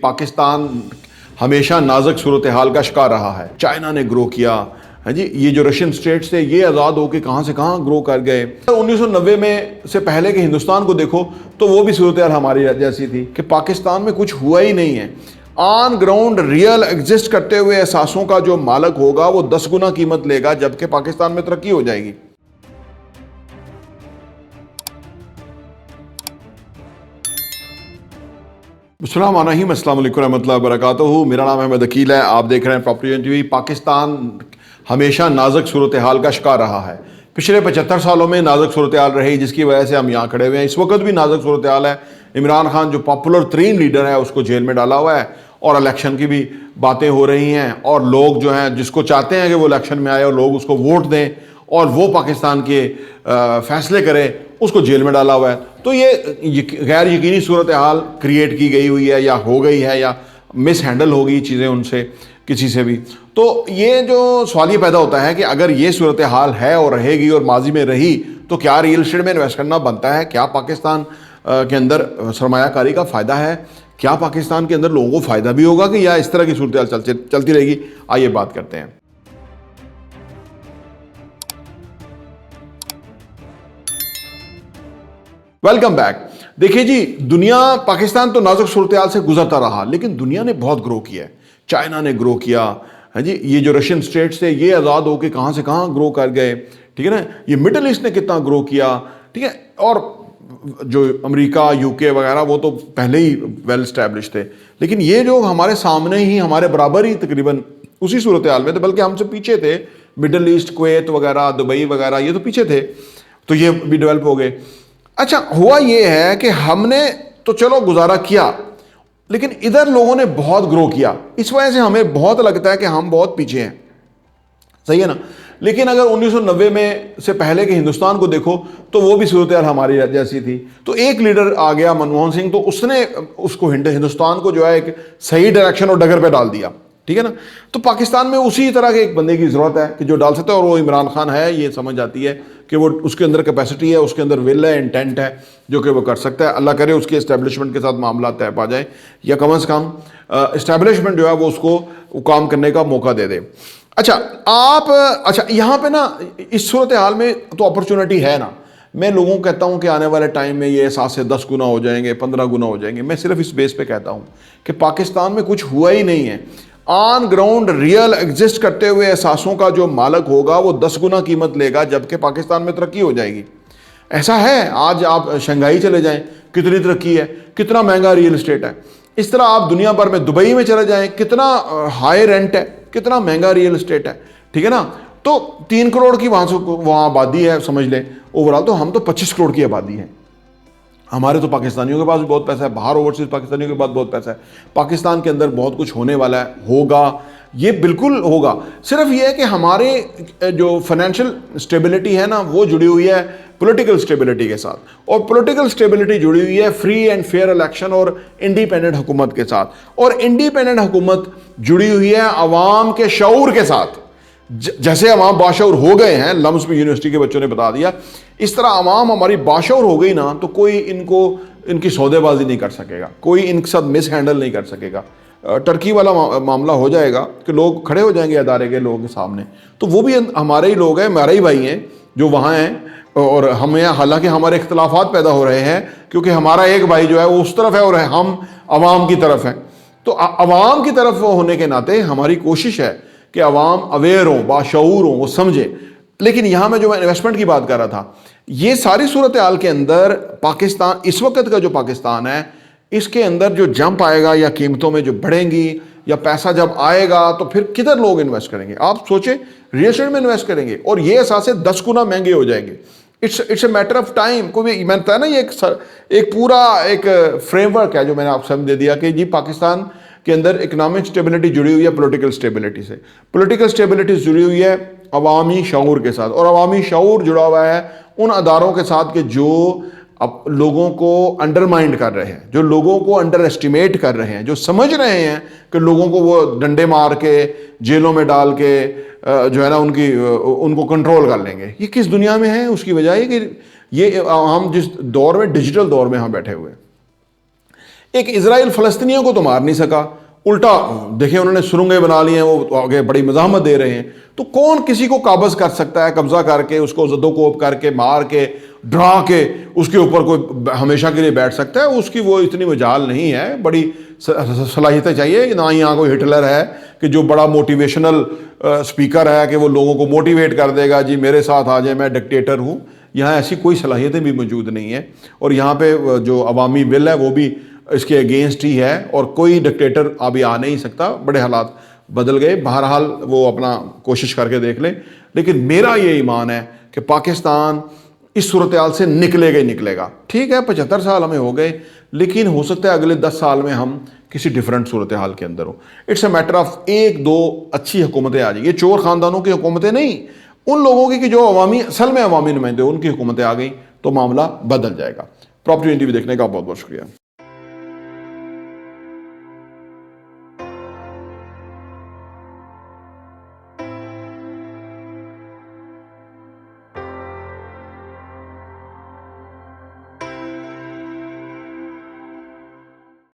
पाकिस्तान हमेशा नाजुक सूरत हाल का शिकार रहा है। चाइना ने ग्रो किया है जी, ये जो रशियन स्टेट्स थे ये आज़ाद होकर कहाँ से कहाँ ग्रो कर गए। 1990 में से पहले के हिंदुस्तान को देखो तो वो भी सूरत हाल हमारी जैसी थी कि पाकिस्तान में कुछ हुआ ही नहीं है। ऑन ग्राउंड रियल एग्जिस्ट करते हुए एहसासों का जो मालिक होगा वो 10 गुना कीमत लेगा, जबकि पाकिस्तान में तरक्की हो जाएगी। अस्सलाम वालेकुम रहमतुल्लाहि व बरकातहू। मेरा नाम अहमद अकील है, आप देख रहे हैं प्रॉपर्टी टीवी। पाकिस्तान हमेशा नाजुक सूरत हाल का शिकार रहा है। पिछले 75 सालों में नाजुक सूरत हाल रही, जिसकी वजह से हम यहाँ खड़े हुए हैं। इस वक्त भी नाजुक सूरत हाल है। इमरान खान जो पॉपुलर तरीन लीडर है उसको जेल में डाला हुआ है और इलेक्शन की भी बातें हो रही हैं, और लोग जो हैं जिसको चाहते हैं कि वो इलेक्शन में आए और लोग उसको वोट दें और वो पाकिस्तान के फैसले करे, उसको जेल में डाला हुआ है। तो ये गैर यकीनी सूरत हाल क्रिएट की गई हुई है या हो गई है या मिस हैंडल हो गई चीज़ें उनसे किसी से भी। तो ये जो सवाल ये पैदा होता है कि अगर ये सूरत हाल है और रहेगी और माजी में रही तो क्या रियल एस्टेट में इन्वेस्ट करना बनता है? क्या पाकिस्तान के अंदर सरमायाकारी का फ़ायदा है? क्या पाकिस्तान के अंदर लोगों को फ़ायदा भी होगा कि या इस तरह की सूरत हाल चलती रहेगी? आइए बात करते हैं। Welcome back. देखिए जी, दुनिया पाकिस्तान तो नाजुक सूरत हाल से गुजरता रहा, लेकिन दुनिया ने बहुत ग्रो किया है। चाइना ने ग्रो किया है जी, ये जो रशियन स्टेट्स थे ये आज़ाद होकर कहाँ से कहाँ ग्रो कर गए, ठीक है ना। ये मिडल ईस्ट ने कितना ग्रो किया, ठीक है। और जो अमेरिका, यूके वगैरह वो तो पहले ही वेल स्टैब्लिश थे, लेकिन ये जो हमारे सामने ही हमारे बराबर ही तकरीबन उसी सूरत हाल में थे, बल्कि हमसे पीछे थे। मिडल ईस्ट, कुवैत वगैरह, दुबई वगैरह ये तो पीछे थे, तो ये भी डेवलप हो गए। अच्छा, हुआ ये है कि हमने तो चलो गुजारा किया, लेकिन इधर लोगों ने बहुत ग्रो किया। इस वजह से हमें बहुत लगता है कि हम बहुत पीछे हैं, सही है ना। लेकिन अगर 1990 में से पहले के हिंदुस्तान को देखो तो वो भी सूरत हाल हमारी जैसी थी। तो एक लीडर आ गया मनमोहन सिंह, तो उसने उसको हिंदुस्तान को जो है एक सही डायरेक्शन और डगर पे डाल दिया, ठीक है ना। तो पाकिस्तान में उसी तरह के एक बंदे की ज़रूरत है कि जो डाल सकता है, और वो इमरान खान है। ये समझ आती है कि वो उसके अंदर कैपेसिटी है, उसके अंदर विल है, इंटेंट है जो कि वो कर सकता है। अल्लाह करे उसके इस्टेब्लिशमेंट के साथ मामला तय पा जाए, या कम से कम इस्टेब्लिशमेंट जो है वो उसको काम करने का मौका दे दे। अच्छा यहाँ पे ना इस सूरत हाल में तो अपॉर्चुनिटी है ना। मैं लोगों को कहता हूँ कि आने वाले टाइम में ये 7 से 10 गुना हो जाएंगे, 15 गुना हो जाएंगे। मैं सिर्फ इस बेस पे कहता हूँ कि पाकिस्तान में कुछ हुआ ही नहीं है। ऑन ग्राउंड रियल एग्जिस्ट करते हुए एहसासों का जो मालिक होगा वो 10 गुना कीमत लेगा, जबकि पाकिस्तान में तरक्की हो जाएगी। ऐसा है, आज आप शंघाई चले जाएं, कितनी तरक्की है, कितना महंगा रियल एस्टेट है। इस तरह आप दुनिया भर में दुबई में चले जाएं, कितना हाई रेंट है, कितना महंगा रियल एस्टेट है, ठीक है ना। तो 3 करोड़ की वहाँ आबादी है, समझ लें ओवरऑल। तो हम तो 25 करोड़ की आबादी है। हमारे तो पाकिस्तानियों के पास बहुत पैसा है, बाहर ओवरसीज पाकिस्तानियों के पास बहुत पैसा है। पाकिस्तान के अंदर बहुत कुछ होने वाला है, होगा, ये बिल्कुल होगा। सिर्फ ये है कि हमारे जो फाइनेंशियल स्टेबिलिटी है ना वो जुड़ी हुई है पॉलिटिकल स्टेबिलिटी के साथ, और पॉलिटिकल स्टेबिलिटी जुड़ी हुई है फ्री एंड फेयर इलेक्शन और इंडिपेंडेंट हुकूमत के साथ, और इंडिपेंडेंट हुकूमत जुड़ी हुई है अवाम के शऊर के साथ। जैसे अवाम बाशऊर हो गए हैं, लम्स में यूनिवर्सिटी के बच्चों ने बता दिया, इस तरह अवाम हमारी बाशऊर हो गई ना तो कोई इनकी सौदेबाजी नहीं कर सकेगा, कोई इनके साथ मिस हैंडल नहीं कर सकेगा। टर्की वाला मामला हो जाएगा कि लोग खड़े हो जाएंगे अदारे के लोगों के सामने, तो वो भी हमारे ही लोग हैं, हमारे ही भाई हैं जो वहाँ हैं। और हमें हालांकि हमारे इख्तलाफात पैदा हो रहे हैं क्योंकि हमारा एक भाई जो है वो उस तरफ है और हम अवाम की तरफ हैं। तो अवाम की तरफ होने के नाते हमारी कोशिश है कि अवाम अवेयर हों, बाशऊर हों, वो समझें। लेकिन यहाँ मैं जो इन्वेस्टमेंट की बात कर रहा था, ये सारी सूरत हाल के अंदर पाकिस्तान, इस वक्त का जो पाकिस्तान है, इसके अंदर जो जंप आएगा या कीमतों में जो बढ़ेंगी या पैसा जब आएगा तो फिर किधर लोग इन्वेस्ट करेंगे? आप सोचें, रियल एस्टेट में इन्वेस्ट करेंगे और ये एहसास से 10 गुना महंगे हो जाएंगे। It's a matter of time. कोई मैंने बताया ना, ये एक पूरा एक फ्रेमवर्क है जो मैंने आप समझ दे दिया कि जी पाकिस्तान के अंदर इकोनॉमिक स्टेबिलिटी जुड़ी हुई है पॉलिटिकल स्टेबिलिटी से, पॉलिटिकल स्टेबिलिटी जुड़ी हुई है अवामी शऊर के साथ, और अवामी शऊर जुड़ा हुआ है उन अदारों के साथ कि जो अब लोगों को अंडरमाइंड कर रहे हैं, जो लोगों को अंडर एस्टिमेट कर रहे हैं, जो समझ रहे हैं कि लोगों को वो डंडे मार के जेलों में डाल के जो है ना उनको कंट्रोल कर लेंगे। ये किस दुनिया में है? उसकी वजह है कि ये हम जिस दौर में, डिजिटल दौर में हम बैठे हुए हैं। एक इजराइल फ़लस्तीनियों को तो मार नहीं सका, उल्टा देखें उन्होंने सुरंगें बना ली हैं, वो आगे बड़ी मज़ाहमत दे रहे हैं। तो कौन किसी को काबज़ कर सकता है, कब्ज़ा करके उसको ज़दोकोब करके मार के डरा के उसके ऊपर कोई हमेशा के लिए बैठ सकता है? उसकी वो इतनी मजाल नहीं है, बड़ी सलाहियतें चाहिए। ना ही यहाँ कोई हिटलर है कि जो बड़ा मोटिवेशनल स्पीकर है कि वो लोगों को मोटिवेट कर देगा, जी मेरे साथ आ जाए, मैं डिक्टेटर हूँ। यहाँ ऐसी कोई सलाहियतें भी मौजूद नहीं है, और यहाँ पे जो अवामी बिल है वो भी इसके अगेंस्ट ही है, और कोई डिक्टेटर अभी आ नहीं सकता। बड़े हालात बदल गए, बहरहाल वो अपना कोशिश करके देख लें। लेकिन मेरा ये ईमान है कि पाकिस्तान इस सूरत हाल से निकलेगा ही निकलेगा। ठीक है, 75 साल हमें हो गए, लेकिन हो सकता है अगले 10 साल में हम किसी डिफरेंट सूरत हाल के अंदर हो। इट्स अ मैटर ऑफ 1-2 अच्छी हुकूमतें आ जाएगी, चोर ख़ानदानों की हुकूमतें नहीं, उन लोगों की कि जो अवामी असल में अवामी नुमाइंदे, उनकी हुकूमतें आ गई तो मामला बदल जाएगा। प्रॉपर्टी इंटरव्यू देखने का बहुत बहुत शुक्रिया।